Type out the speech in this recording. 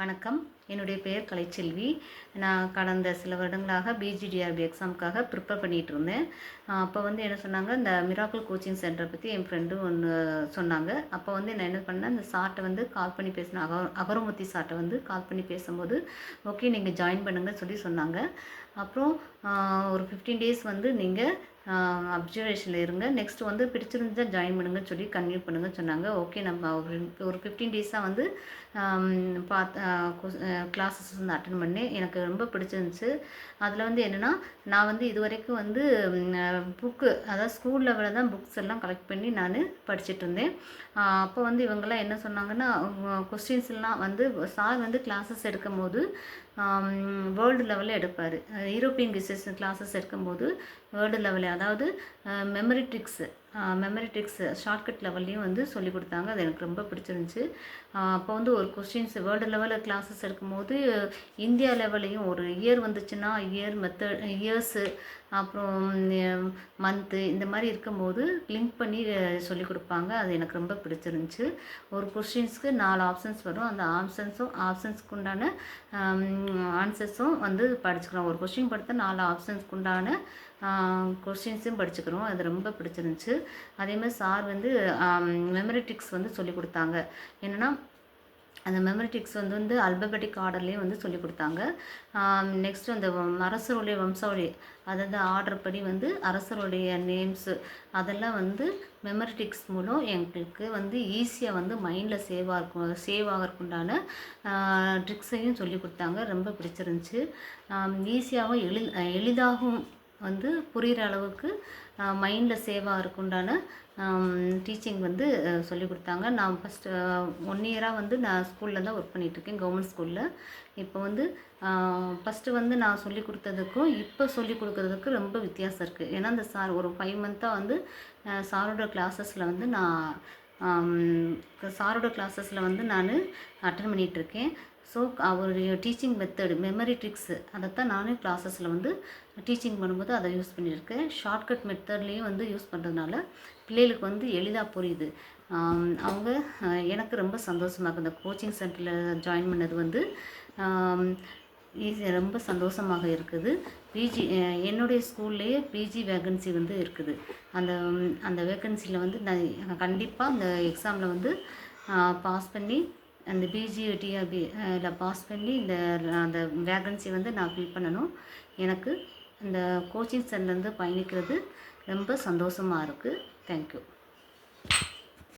வணக்கம். என்னுடைய பெயர் கலைச்செல்வி. நான் கடந்த சில வருடங்களாக பிஜிடிஆர்பி எக்ஸாமுக்காக ப்ரிப்பேர் பண்ணிகிட்டு இருந்தேன். அப்போ என்ன சொன்னாங்க, இந்த மிராக்கிள் கோச்சிங் சென்டரை பற்றி என் ஃப்ரெண்டு ஒன்று சொன்னாங்க. அப்போ நான் என்ன பண்ணேன், இந்த சார்ட்டை கால் பண்ணி பேசினேன். அகரமுத்தி சார்ட்டை கால் பண்ணி பேசும்போது, ஓகே நீங்கள் ஜாயின் பண்ணுங்கன்னு சொன்னாங்க. அப்புறம் ஒரு 15 டேஸ் நீங்கள் அப்சர்வேஷனில் இருங்க, நெக்ஸ்ட் பிடிச்சிருந்தா ஜாயின் பண்ணுங்கன்னு சொல்லி கன்வியூ பண்ணுங்கன்னு சொன்னாங்க. ஓகே நம்ம ஒரு 15 டேஸாக கிளாஸஸ் அட்டன் பண்ணேன். எனக்கு ரொம்ப பிடிச்சிருந்துச்சு. அதில் என்னென்னா, நான் இதுவரைக்கும் புக்கு, அதாவது ஸ்கூல் லெவலில் தான் புக்ஸ் எல்லாம் கலெக்ட் பண்ணி நான் படிச்சுட்டு இருந்தேன். அப்போ இவங்கெல்லாம் என்ன சொன்னாங்கன்னா, கொஸ்டின்ஸ்லாம் சார் கிளாஸஸ் எடுக்கும் போது வேர்ல்டு லெவலில் எடுப்பார். யூரோப்பியன் கிசஸ் கிளாஸஸ் எடுக்கும்போது வேர்ல்டு லெவலில், அதாவது மெமரி ட்ரிக்ஸ் ஷார்ட்கட் லெவல்லையும் சொல்லிக் கொடுத்தாங்க. அது எனக்கு ரொம்ப பிடிச்சிருந்துச்சு. அப்போ ஒரு கொஸ்டின்ஸ் வேர்ல்டு லெவலில் கிளாஸஸ் எடுக்கும்போது இந்தியா லெவல்லையும் ஒரு இயர் வந்துச்சுன்னா இயர்ஸு அப்புறம் மந்த்து இந்த மாதிரி இருக்கும்போது லிங்க் பண்ணி சொல்லிக் கொடுப்பாங்க. அது எனக்கு ரொம்ப பிடிச்சிருந்துச்சு. ஒரு கொஸ்டின்ஸ்க்கு 4 ஆப்ஷன்ஸ் வரும். அந்த ஆப்ஷன்ஸ்க்கு உண்டான ஆன்சர்ஸும் படிச்சுக்கிறோம். ஒரு கொஸ்டின் படித்தா 4 ஆப்ஷன்ஸ்க்கு உண்டான கொஸ்டின்ஸும் படிச்சுக்கிறோம். அது ரொம்ப பிடிச்சிருந்துச்சு. அதேமாதிரி சார் மெமரி ட்ரிக்ஸ் சொல்லிக் கொடுத்தாங்க. என்னென்னா, அந்த மெமரி ட்ரிக்ஸ் அல்பபெட்டிக் ஆர்டர்லேயே சொல்லிக் கொடுத்தாங்க. நெக்ஸ்ட்டு அந்த அரசருடைய வம்சாவளி, அதாவது ஆர்டர் படி அரசருடைய நேம்ஸு அதெல்லாம் மெமரி ட்ரிக்ஸ் மூலம் எங்களுக்கு ஈஸியாக மைண்டில் சேவ் ஆகிறதுக்குண்டான ட்ரிக்ஸையும் சொல்லிக் கொடுத்தாங்க. ரொம்ப பிடிச்சிருந்துச்சு. ஈஸியாகவும் எளிதாகவும் புரிகிற அளவுக்கு மைண்டில் சேவ் ஆகிறதுக்குண்டான டீச்சிங் சொல்லிக் கொடுத்தாங்க. நான் ஃபஸ்ட்டு 1 இயராக நான் ஸ்கூலில் தான் ஒர்க் பண்ணிகிட்ருக்கேன், கவர்மெண்ட் ஸ்கூலில். இப்போ ஃபஸ்ட்டு நான் சொல்லிக் கொடுத்ததுக்கும் இப்போ சொல்லிக் கொடுக்குறதுக்கு ரொம்ப வித்தியாசம் இருக்குது. ஏன்னா அந்த சார் ஒரு 5 மந்த்தாக சாரோட கிளாஸஸில் நான் அட்டன் பண்ணிகிட்ருக்கேன். ஸோ அவருடைய டீச்சிங் மெத்தடு, மெமரி ட்ரிக்ஸு அதைத்தான் நானும் கிளாஸஸில் டீச்சிங் பண்ணும்போது அதை யூஸ் பண்ணியிருக்கேன். ஷார்ட்கட் மெத்தட்லேயும் யூஸ் பண்ணுறதுனால பிள்ளைகளுக்கு எளிதாக புரியுது. அவங்க எனக்கு ரொம்ப சந்தோஷமாக இருக்குது. இந்த கோச்சிங் சென்டரில் ஜாயின் பண்ணது ரொம்ப சந்தோஷமாக இருக்குது. என்னுடைய ஸ்கூல்லையே பிஜி வேகன்சி இருக்குது. அந்த வேகன்சியில் நான் கண்டிப்பாக அந்த எக்ஸாமில் பாஸ் பண்ணி அந்த பிஜிடிஆர்பி பாஸ் பண்ணி அந்த வேகன்சி நான் ஃபில் பண்ணணும். எனக்கு இந்த கோச்சிங் சென்டர்லேருந்து பயணிக்கிறது ரொம்ப சந்தோஷமாக இருக்குது. தேங்க்யூ.